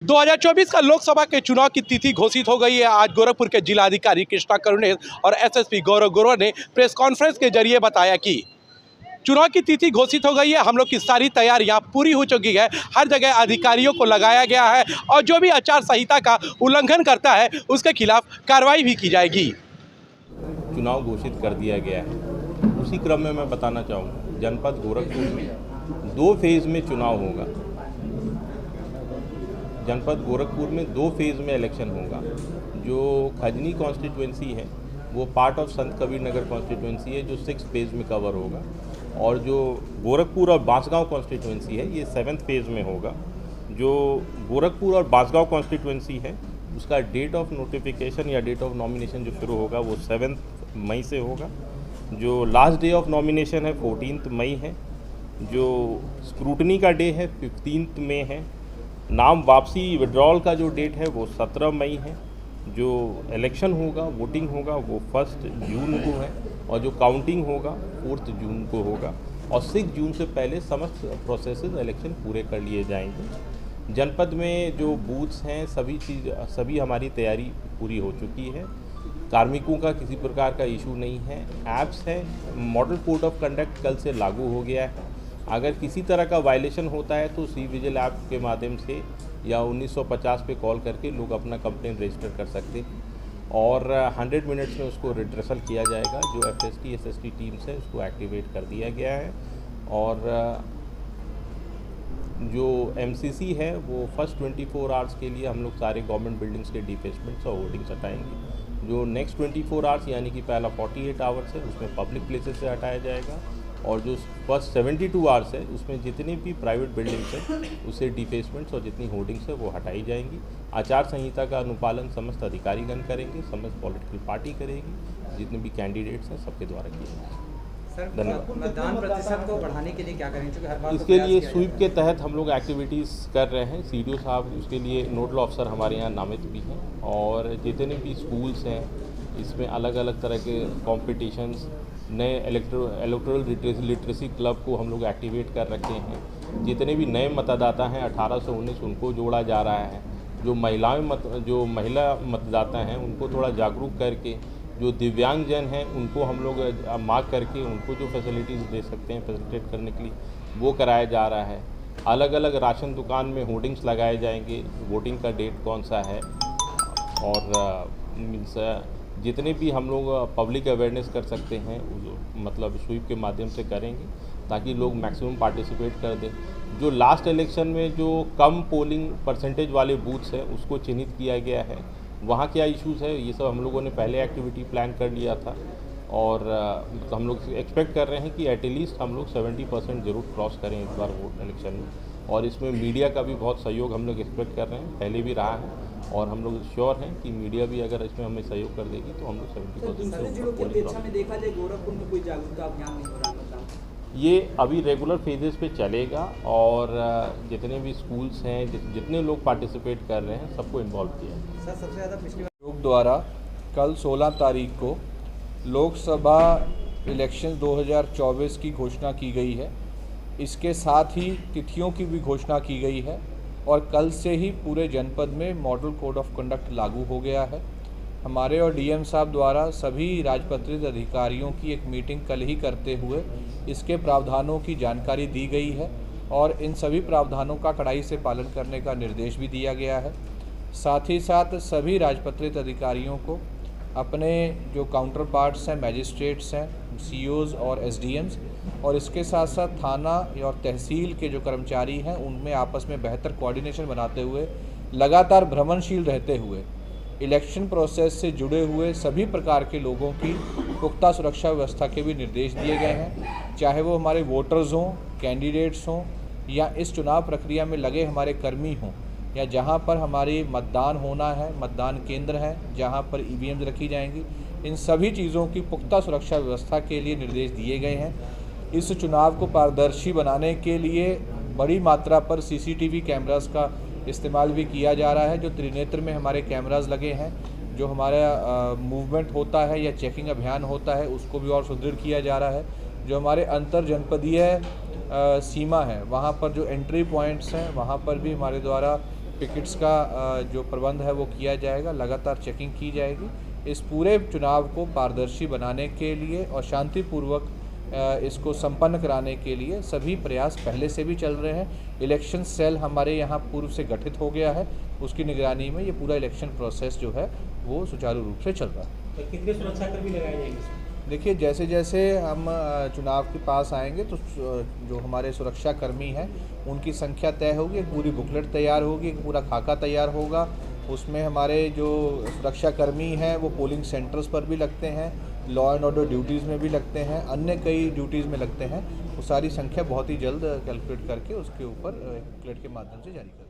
2024 का लोकसभा के चुनाव की तिथि घोषित हो गई है। आज गोरखपुर के जिलाधिकारी कृष्णा करुणेश और एसएसपी गौरव गुरुआ ने प्रेस कॉन्फ्रेंस के जरिए बताया कि चुनाव की तिथि घोषित हो गई है। हम लोग की सारी तैयारियां पूरी हो चुकी है। हर जगह अधिकारियों को लगाया गया है और जो भी आचार संहिता का उल्लंघन करता है उसके खिलाफ कार्रवाई भी की जाएगी। चुनाव घोषित कर दिया गया है। उसी क्रम में मैं बताना चाहूँगा, जनपद गोरखपुर में 2 फेज़ में चुनाव होगा। जनपद गोरखपुर में 2 फेज़ में इलेक्शन होगा। जो खजनी कॉन्स्टिट्यूंसी है वो part of Sant Kabir Nagar constituency है, जो 6 फेज़ में कवर होगा। और जो गोरखपुर और बांसगांव कॉन्स्टिट्यूंसी है ये 7th फेज़ में होगा। जो गोरखपुर और बांसगांव कॉन्स्टिट्यूंसी है उसका डेट ऑफ नोटिफिकेशन या डेट ऑफ नॉमिनेशन जो शुरू होगा वो 7 मई से होगा। जो लास्ट डे ऑफ नॉमिनेशन है 14 मई है। जो स्क्रूटनी का डे है 15 मई है। नाम वापसी विड्रॉल का जो डेट है वो 17 मई है। जो इलेक्शन होगा, वोटिंग होगा वो 1 जून को है और जो काउंटिंग होगा 4 जून को होगा। और 6 जून से पहले समस्त प्रोसेसेस इलेक्शन पूरे कर लिए जाएंगे। जनपद में जो बूथ्स हैं सभी हमारी तैयारी पूरी हो चुकी है। कार्मिकों का किसी प्रकार का इशू नहीं है। ऐप्स है, मॉडल कोड ऑफ कंडक्ट कल से लागू हो गया है। अगर किसी तरह का वायलेशन होता है तो सी विजिल ऐप के माध्यम से या 1950 पे कॉल करके लोग अपना कंप्लेन रजिस्टर कर सकते हैं और 100 मिनट्स में उसको रिड्रेसल किया जाएगा। जो FST SST टीम्स है उसको एक्टिवेट कर दिया गया है। और जो MCC है वो फर्स्ट 24 आवर्स के लिए हम लोग सारे गवर्नमेंट बिल्डिंग्स के डिफेसमेंट्स और होर्डिंग्स हटाएंगे। जो नेक्स्ट 24 आवर्स यानी कि पहला 48 आवर्स है उसमें पब्लिक प्लेसेस से हटाया जाएगा। और जो फर्स्ट 72 आवर्स है उसमें जितनी भी प्राइवेट बिल्डिंग्स हैं उससे डिफेसमेंट्स और जितनी होर्डिंग्स है वो हटाई जाएंगी। आचार संहिता का अनुपालन समस्त अधिकारीगण करेंगे, समस्त पॉलिटिकल पार्टी करेगी, जितने भी कैंडिडेट्स हैं सबके द्वारा किए जाएंगे। सर, मतदान प्रतिशत को बढ़ाने के लिए क्या करेंगे? क्योंकि हर बार इसके लिए स्वीप के तहत हम लोग एक्टिविटीज़ कर रहे हैं। CDO साहब उसके लिए नोडल ऑफिसर हमारे यहाँ नामित भी हैं। और जितने भी स्कूल्स हैं इसमें अलग अलग तरह के कॉम्पिटिशन्स, नए इलेक्टोरल लिटरेसी क्लब को हम लोग एक्टिवेट कर रखे हैं। जितने भी नए मतदाता हैं 18 से 19 उनको जोड़ा जा रहा है। जो महिला मतदाता हैं उनको थोड़ा जागरूक करके, जो दिव्यांगजन हैं उनको हम लोग मार्क करके उनको जो फैसिलिटीज़ दे सकते हैं फैसिलिटेट करने के लिए वो कराया जा रहा है। अलग अलग राशन दुकान में होर्डिंग्स लगाए जाएंगे, वोटिंग का डेट कौन सा है। और मीन्स जितने भी हम लोग पब्लिक अवेयरनेस कर सकते हैं मतलब स्वीप के माध्यम से करेंगे ताकि लोग मैक्सिमम पार्टिसिपेट कर दें। जो लास्ट इलेक्शन में जो कम पोलिंग परसेंटेज वाले बूथ्स हैं उसको चिन्हित किया गया है, वहाँ क्या इश्यूज़ है ये सब हम लोगों ने पहले एक्टिविटी प्लान कर लिया था। और हम लोग एक्सपेक्ट कर रहे हैं कि एटलीस्ट हम लोग 70% ज़रूर क्रॉस करें इस बार वोट इलेक्शन में। और इसमें मीडिया का भी बहुत सहयोग हम लोग एक्सपेक्ट कर रहे हैं, पहले भी रहा है। और हम लोग श्योर हैं कि मीडिया भी अगर इसमें हमें सहयोग कर देगी तो हम लोग 70% में देखा जाए गोरखपुर में कोई जागरूकता अभियान नहीं हो रहा है। ये अभी रेगुलर फेजेस पे चलेगा और जितने भी स्कूल्स हैं जितने लोग पार्टिसिपेट कर रहे हैं सबको इन्वॉल्व किया है। सर, सबसे ज़्यादा पिछली आयोग द्वारा कल 16 तारीख को लोकसभा इलेक्शन 2024 की घोषणा की गई है। इसके साथ ही तिथियों की भी घोषणा की गई है और कल से ही पूरे जनपद में मॉडल कोड ऑफ कंडक्ट लागू हो गया है। हमारे और DM साहब द्वारा सभी राजपत्रित अधिकारियों की एक मीटिंग कल ही करते हुए इसके प्रावधानों की जानकारी दी गई है और इन सभी प्रावधानों का कड़ाई से पालन करने का निर्देश भी दिया गया है। साथ ही साथ सभी राजपत्रित अधिकारियों को अपने जो काउंटर पार्ट्स हैं, मैजिस्ट्रेट्स हैं, COs और SDMs और इसके साथ साथ थाना और तहसील के जो कर्मचारी हैं उनमें आपस में बेहतर कोऑर्डिनेशन बनाते हुए लगातार भ्रमणशील रहते हुए इलेक्शन प्रोसेस से जुड़े हुए सभी प्रकार के लोगों की पुख्ता सुरक्षा व्यवस्था के भी निर्देश दिए गए हैं। चाहे वो हमारे वोटर्स हों, कैंडिडेट्स हों या इस चुनाव प्रक्रिया में लगे हमारे कर्मी हों या जहां पर हमारी मतदान होना है, मतदान केंद्र हैं जहां पर EVMs रखी जाएंगी, इन सभी चीज़ों की पुख्ता सुरक्षा व्यवस्था के लिए निर्देश दिए गए हैं। इस चुनाव को पारदर्शी बनाने के लिए बड़ी मात्रा पर CCTV कैमरास का इस्तेमाल भी किया जा रहा है। जो त्रिनेत्र में हमारे कैमरास लगे हैं, जो हमारा मूवमेंट होता है या चेकिंग अभियान होता है उसको भी और सुदृढ़ किया जा रहा है। जो हमारे अंतर जनपदीय सीमा है वहाँ पर जो एंट्री पॉइंट्स हैं वहाँ पर भी हमारे द्वारा पिकेट्स का जो प्रबंध है वो किया जाएगा, लगातार चेकिंग की जाएगी। इस पूरे चुनाव को पारदर्शी बनाने के लिए और शांतिपूर्वक इसको संपन्न कराने के लिए सभी प्रयास पहले से भी चल रहे हैं। इलेक्शन सेल हमारे यहाँ पूर्व से गठित हो गया है, उसकी निगरानी में ये पूरा इलेक्शन प्रोसेस जो है वो सुचारू रूप से चल रहा है। तो कितने सुरक्षाकर्मी लगाए जाएंगे? देखिए, जैसे जैसे हम चुनाव के पास आएंगे तो जो हमारे सुरक्षा कर्मी हैं उनकी संख्या तय होगी, एक पूरी बुकलेट तैयार होगी, एक पूरा खाका तैयार होगा। उसमें हमारे जो सुरक्षा कर्मी हैं वो पोलिंग सेंटर्स पर भी लगते हैं, लॉ एंड ऑर्डर ड्यूटीज़ में भी लगते हैं, अन्य कई ड्यूटीज़ में लगते हैं। वो सारी संख्या बहुत ही जल्द कैलकुलेट करके उसके ऊपर बुकलेट के माध्यम से जारी कर देंगे।